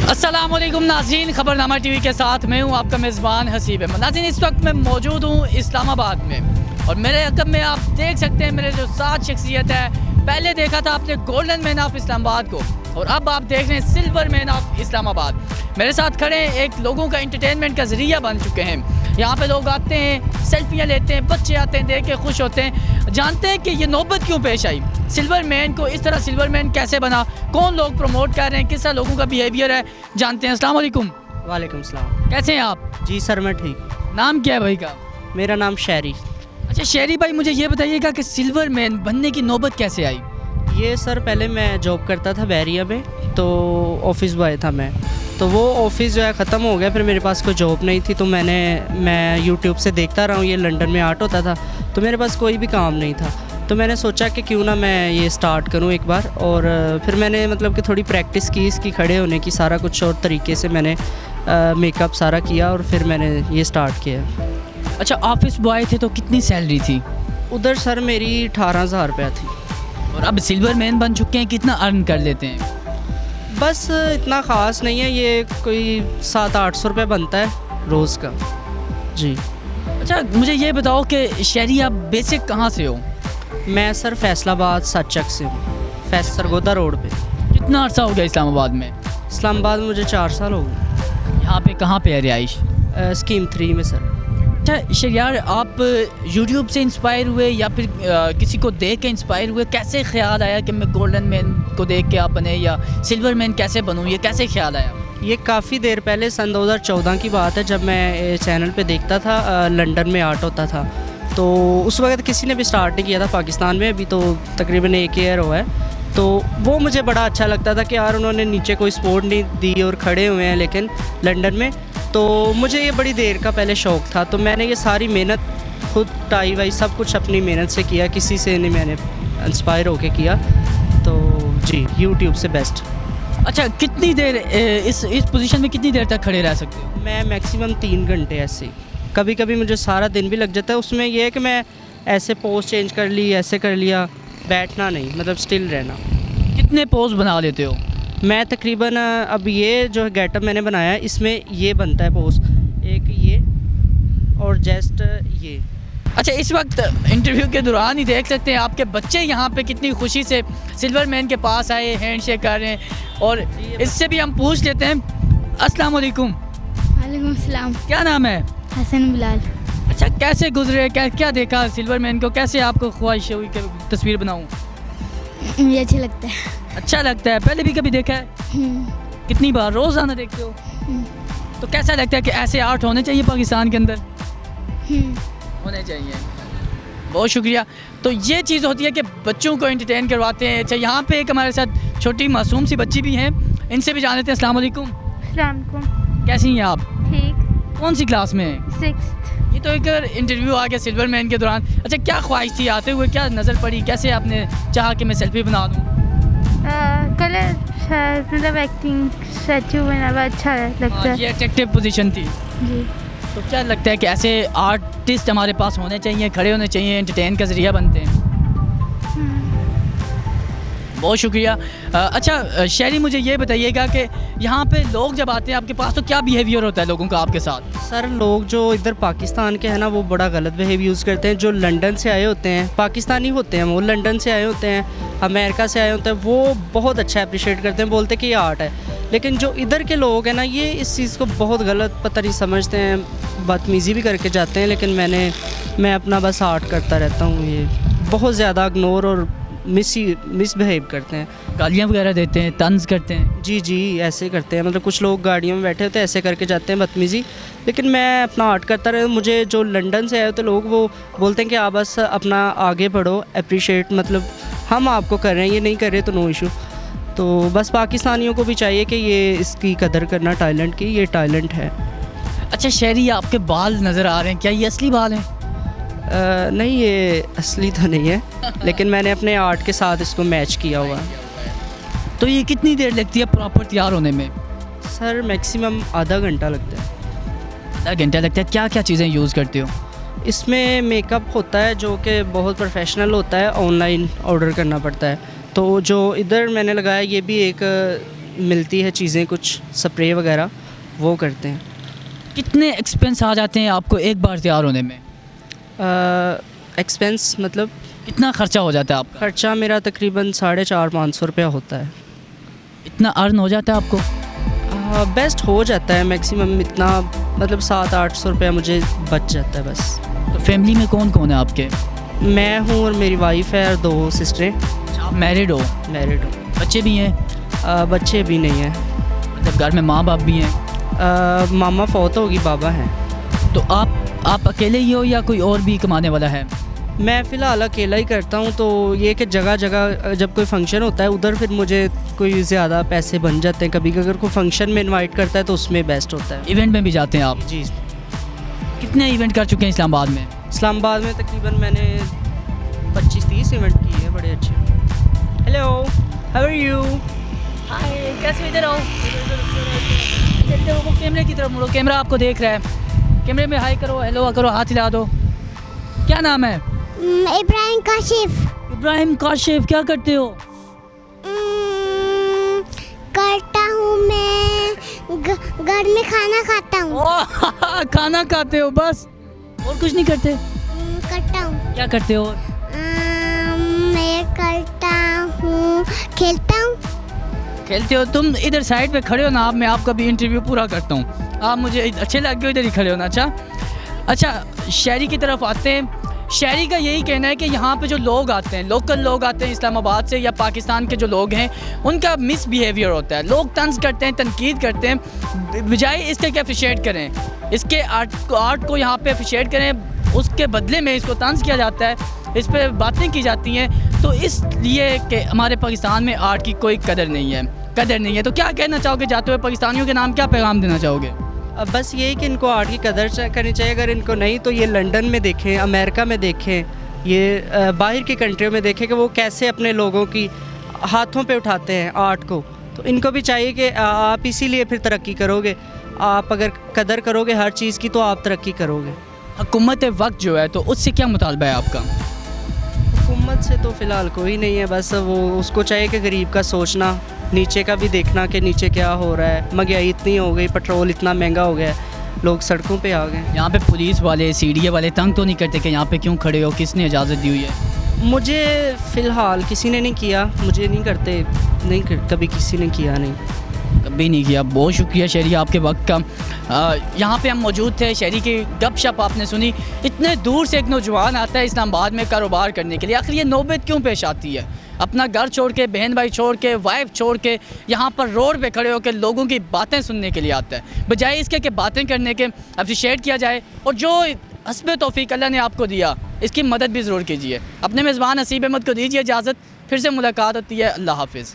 अस्सलामुअलैकुम नाज़रीन, खबरनामा टीवी के साथ मैं हूँ आपका मेज़बान हसीब अहमद। नाज़रीन, इस वक्त मैं मौजूद हूँ इस्लामाबाद में और मेरे अकब में आप देख सकते हैं मेरे जो साथ शख्सियत है। पहले देखा था आपने गोल्डन मैन ऑफ इस्लामाबाद को और अब आप देख रहे हैं सिल्वर मैन ऑफ इस्लामाबाद। मेरे साथ खड़े हैं, एक लोगों का इंटरटेनमेंट का ज़रिया बन चुके हैं। यहाँ पे लोग आते हैं, सेल्फियाँ लेते हैं, बच्चे आते हैं, देख के खुश होते हैं, जानते हैं कि ये नौबत क्यों पेश आई, सिल्वर मैन को इस तरह सिल्वर मैन कैसे बना, कौन लोग प्रमोट कर रहे हैं, किस तरह लोगों का बिहेवियर है, जानते हैं। अस्सलाम वालेकुम। वालेकुम सलाम। कैसे हैं आप? जी सर, मैं ठीक। नाम क्या है भाई का? मेरा नाम शहरी। अच्छा शेरी भाई, मुझे ये बताइएगा कि सिल्वर मैन बनने की नौबत कैसे आई? ये सर, पहले मैं जॉब करता था बैरिया में, तो ऑफिस बॉय था मैं। तो वो ऑफिस जो है ख़त्म हो गया, फिर मेरे पास कोई जॉब नहीं थी, तो मैं यूट्यूब से देखता रहा हूँ। ये लंदन में आर्ट होता था, तो मेरे पास कोई भी काम नहीं था, तो मैंने सोचा कि क्यों ना मैं ये स्टार्ट करूँ एक बार। और फिर मैंने मतलब कि थोड़ी प्रैक्टिस की इसकी, खड़े होने की, सारा कुछ और तरीके से मैंने मेकअप सारा किया और फिर मैंने ये स्टार्ट किया। अच्छा, ऑफिस बॉय थे तो कितनी सैलरी थी उधर? सर मेरी 18,000 रुपया थी। और अब सिल्वर मैन बन चुके हैं, कितना अर्न कर लेते हैं? बस इतना ख़ास नहीं है, ये कोई 700-800 रुपये बनता है रोज़ का। जी। अच्छा मुझे ये बताओ कि शहरी आप बेसिक कहाँ से हो? मैं सर फैसलाबाद सचक से हूँ, सरगोदा रोड पे। कितना अर्सा हो गया इस्लामाबाद में? इस्लामाबाद मुझे 4 साल हो गए। यहाँ पे कहाँ पे है रिहाइश? स्कीम 3 में सर। अच्छा शरियार, आप यूट्यूब से इंस्पायर हुए या फिर किसी को देख के इंस्पायर हुए? कैसे ख्याल आया कि मैं गोल्डन मैन को देख के आप बने या सिल्वर मैन कैसे बनूँ, ये कैसे ख्याल आया? ये काफ़ी देर पहले, सन 2014 की बात है, जब मैं चैनल पे देखता था लंदन में आर्ट होता था। तो उस वक्त किसी ने भी स्टार्ट नहीं किया था पाकिस्तान में, अभी तो तकरीबन 1 ईयर हुआ है। तो वो मुझे बड़ा अच्छा लगता था कि यार उन्होंने नीचे कोई सपोर्ट नहीं दी और खड़े हुए हैं लेकिन लंदन में। तो मुझे ये बड़ी देर का पहले शौक़ था, तो मैंने ये सारी मेहनत खुद, टाई वाई सब कुछ अपनी मेहनत से किया, किसी से नहीं मैंने इंस्पायर होके किया। तो जी, यूट्यूब से बेस्ट। अच्छा, कितनी देर इस पोजीशन में कितनी देर तक खड़े रह सकते हो? मैं मैक्सिमम 3 घंटे ऐसे, कभी कभी मुझे सारा दिन भी लग जाता है। उसमें यह है कि मैं ऐसे पोज चेंज कर ली, ऐसे कर लिया, बैठना नहीं, मतलब स्टिल रहना। कितने पोज बना लेते हो? मैं तकरीबन अब ये जो गेटअप मैंने बनाया है, इसमें ये बनता है पोज, एक ये और जस्ट ये। अच्छा, इस वक्त इंटरव्यू के दौरान ही देख सकते हैं आपके बच्चे यहाँ पे कितनी खुशी से सिल्वर मैन के पास आए, हैंड शेक कर रहे हैं। और इससे भी हम पूछ लेते हैं। अस्सलाम वालेकुम। वालेकुम सलाम। क्या नाम है? हसन बिलाल। अच्छा, कैसे गुजरे, क्या देखा सिल्वर मैन को, कैसे आपको ख्वाहिश हुई कि तस्वीर बनाऊँ? मुझे अच्छा लगता है। अच्छा लगता है? पहले भी कभी देखा है? कितनी बार? रोज़ाना देखते हो? तो कैसा लगता है कि ऐसे आर्ट होने चाहिए पाकिस्तान के अंदर? होने चाहिए। बहुत शुक्रिया। तो ये चीज़ होती है कि बच्चों को एंटरटेन करवाते हैं। अच्छा, यहाँ पे एक हमारे साथ छोटी मासूम सी बच्ची भी हैं, इनसे भी जान लेते हैं। अस्सलाम वालेकुम। अस्सलाम वालेकुम। कैसी हैं आप? ठीक। कौन सी क्लास में? 6th। ये तो एक इंटरव्यू आ गया सिल्वर मैन के दौरान। अच्छा, क्या ख्वाहिश थी आते हुए, क्या नज़र पड़ी, कैसे आपने चाहा कि मैं सेल्फी बना दूँ? कलर मतलब एक्टिंग स्टैचू बनाना अच्छा लगता है। ये अट्रैक्टिव पोजीशन थी जी। तो क्या लगता है कि ऐसे आर्टिस्ट हमारे पास होने चाहिए, खड़े होने चाहिए, एंटरटेन का ज़रिया बनते हैं? बहुत शुक्रिया। अच्छा शहरी, मुझे ये बताइएगा कि यहाँ पे लोग जब आते हैं आपके पास तो क्या बिहेवियर होता है लोगों का आपके साथ? सर लोग जो इधर पाकिस्तान के हैं ना, वो बड़ा गलत बिहेव यूज़ करते हैं। जो लंदन से आए होते हैं, पाकिस्तानी होते हैं, वो लंदन से आए होते हैं, अमेरिका से आए होते हैं, वो बहुत अच्छा अप्रिशिएट करते हैं, बोलते हैं कि ये आर्ट है। लेकिन जो इधर के लोग हैं ना, ये इस चीज़ को बहुत गलत पता नहीं समझते हैं, बदतमीज़ी भी करके जाते हैं। लेकिन मैं अपना बस आर्ट करता रहता हूँ। ये बहुत ज़्यादा इग्नोर और मिसबिहेव करते हैं, गालियाँ वगैरह देते हैं, तंज करते हैं। जी ऐसे करते हैं। मतलब कुछ लोग गाड़ियों में बैठे होते हैं, ऐसे करके जाते हैं, बदतमीज़ी। लेकिन मैं अपना आर्ट करता रहता हूँ। मुझे जो लंदन से आए होते लोग, वो बोलते हैं कि आप बस अपना आगे बढ़ो, अप्रिशिएट, मतलब हम आपको कर रहे हैं, ये नहीं कर रहे तो नो इशू। तो बस पाकिस्तानियों को भी चाहिए कि ये इसकी कदर करना, टैलेंट की, ये टैलेंट है। अच्छा शहरी, आपके बाल नज़र आ रहे हैं, क्या ये असली बाल हैं? नहीं, ये असली तो नहीं है, लेकिन मैंने अपने आर्ट के साथ इसको मैच किया हुआ है। तो ये कितनी देर लगती है प्रॉपर तैयार होने में? सर मैक्सिमम आधा घंटा लगता है। आधा घंटा लगता है? क्या क्या चीज़ें यूज़ करते हो? इसमें मेकअप होता है जो कि बहुत प्रोफेशनल होता है, ऑनलाइन ऑर्डर करना पड़ता है। तो जो इधर मैंने लगाया, ये भी एक मिलती है चीज़ें कुछ स्प्रे वगैरह वो करते हैं। कितने एक्सपेंस आ जाते हैं आपको एक बार तैयार होने में? एक्सपेंस मतलब कितना खर्चा हो जाता है आपका? खर्चा मेरा तकरीबन 450-500 रुपया होता है। इतना अर्न हो जाता है आपको? बेस्ट हो जाता है, मैक्सिमम इतना मतलब 700-800 रुपया मुझे बच जाता है बस। तो फैमिली में कौन कौन है आपके? मैं हूँ और मेरी वाइफ है और 2 सिस्टरें। आप मैरिड हो? मैरिड हूँ। बच्चे भी हैं? बच्चे भी नहीं हैं। मतलब घर में माँ बाप भी हैं? मामा फौत होगी, बाबा हैं। तो आप अकेले ही हो या कोई और भी कमाने वाला है? मैं फ़िलहाल अकेला ही करता हूँ। तो ये कि जगह जगह जब कोई फंक्शन होता है उधर फिर मुझे कोई ज़्यादा पैसे बन जाते हैं। कभी अगर कोई फंक्शन में इनवाइट करता है तो उसमें बेस्ट होता है। इवेंट में भी जाते हैं आप? जी। कितने इवेंट कर चुके हैं इस्लामाबाद में? इस्लामाबाद में तकरीबन मैंने 25-30 इवेंट किए हैं, बड़े अच्छे। Hello, how are you? Hi, कैसे इधर आओ? इधर वो कैमरे की तरफ मुड़ो, कैमरा आपको देख रहा है। कैमरे में हाय करो, हेलो करो, हाथ हिला दो। क्या नाम है? इब्राहिम काशिफ। इब्राहिम काशिफ, क्या करते हो? करता हूँ मैं घर में खाना खाता हूँ। ओह, खाना खाते हो बस, और कुछ नहीं करते? करता हूँ। क्या करते हो? मैं करता हूँ, खेलता हूँ। खेलते हो? तुम इधर साइड पे खड़े हो ना, आप मैं आपका भी इंटरव्यू पूरा करता हूँ। आप मुझे अच्छे लगे हो, इधर ही खड़े हो ना। अच्छा, शहरी की तरफ आते हैं। शहरी का यही कहना है कि यहाँ पे जो लोग आते हैं, लोकल लोग आते हैं इस्लामाबाद से या पाकिस्तान के जो लोग हैं, उनका मिसबिहेवियर होता है। लोग तंज करते हैं, तनकीद करते हैं, बजाय इसके कि अप्रिशिएट करें, इसके आर्ट को यहाँ पे अप्रिशिएट करें, उसके बदले में इसको तंज किया जाता है, इस पर बातें की जाती हैं। तो इसलिए कि हमारे पाकिस्तान में आर्ट की कोई कदर नहीं है। तो क्या कहना चाहोगे जाते हुए पाकिस्तानियों के नाम, क्या पैगाम देना चाहोगे? अब बस यही कि इनको आर्ट की कदर करनी चाहिए। अगर इनको नहीं तो ये लंदन में देखें, अमेरिका में देखें, ये बाहर की कंट्रियों में देखें कि वो कैसे अपने लोगों की हाथों पे उठाते हैं आर्ट को। तो इनको भी चाहिए कि आप इसीलिए फिर तरक्की करोगे। आप अगर कदर करोगे हर चीज़ की तो आप तरक्की करोगे। हुकूमत वक्त जो है, तो उससे क्या मुतालबा है आपका? हुकूमत से तो फ़िलहाल कोई नहीं है, बस वो उसको चाहिए कि गरीब का सोचना, नीचे का भी देखना कि नीचे क्या हो रहा है। महंगाई इतनी हो गई, पेट्रोल इतना महंगा हो गया है, लोग सड़कों पे आ गए। यहाँ पे पुलिस वाले, सीडीए वाले तंग तो नहीं करते कि यहाँ पे क्यों खड़े हो, किसने इजाज़त दी हुई है? मुझे फ़िलहाल किसी ने नहीं किया, मुझे नहीं करते, कभी किसी ने किया नहीं, कभी नहीं किया। बहुत शुक्रिया शहरी आपके वक्त का। यहाँ पे हम मौजूद थे, शहरी की गपशप आपने सुनी। इतने दूर से एक नौजवान आता है इस्लामाबाद में कारोबार करने के लिए, आखिर ये नौबत क्यों पेश आती है? अपना घर छोड़ के, बहन भाई छोड़ के, वाइफ छोड़ के यहाँ पर रोड पे खड़े होकर लोगों की बातें सुनने के लिए आता है, बजाय इसके कि बातें करने के अप्रिशिएट किया जाए। और जो हस्बे तौफीक अल्लाह ने आपको दिया, इसकी मदद भी ज़रूर कीजिए। अपने मेज़बान हसीब अहमद को दीजिए इजाज़त, फिर से मुलाकात होती है। अल्लाह हाफिज़।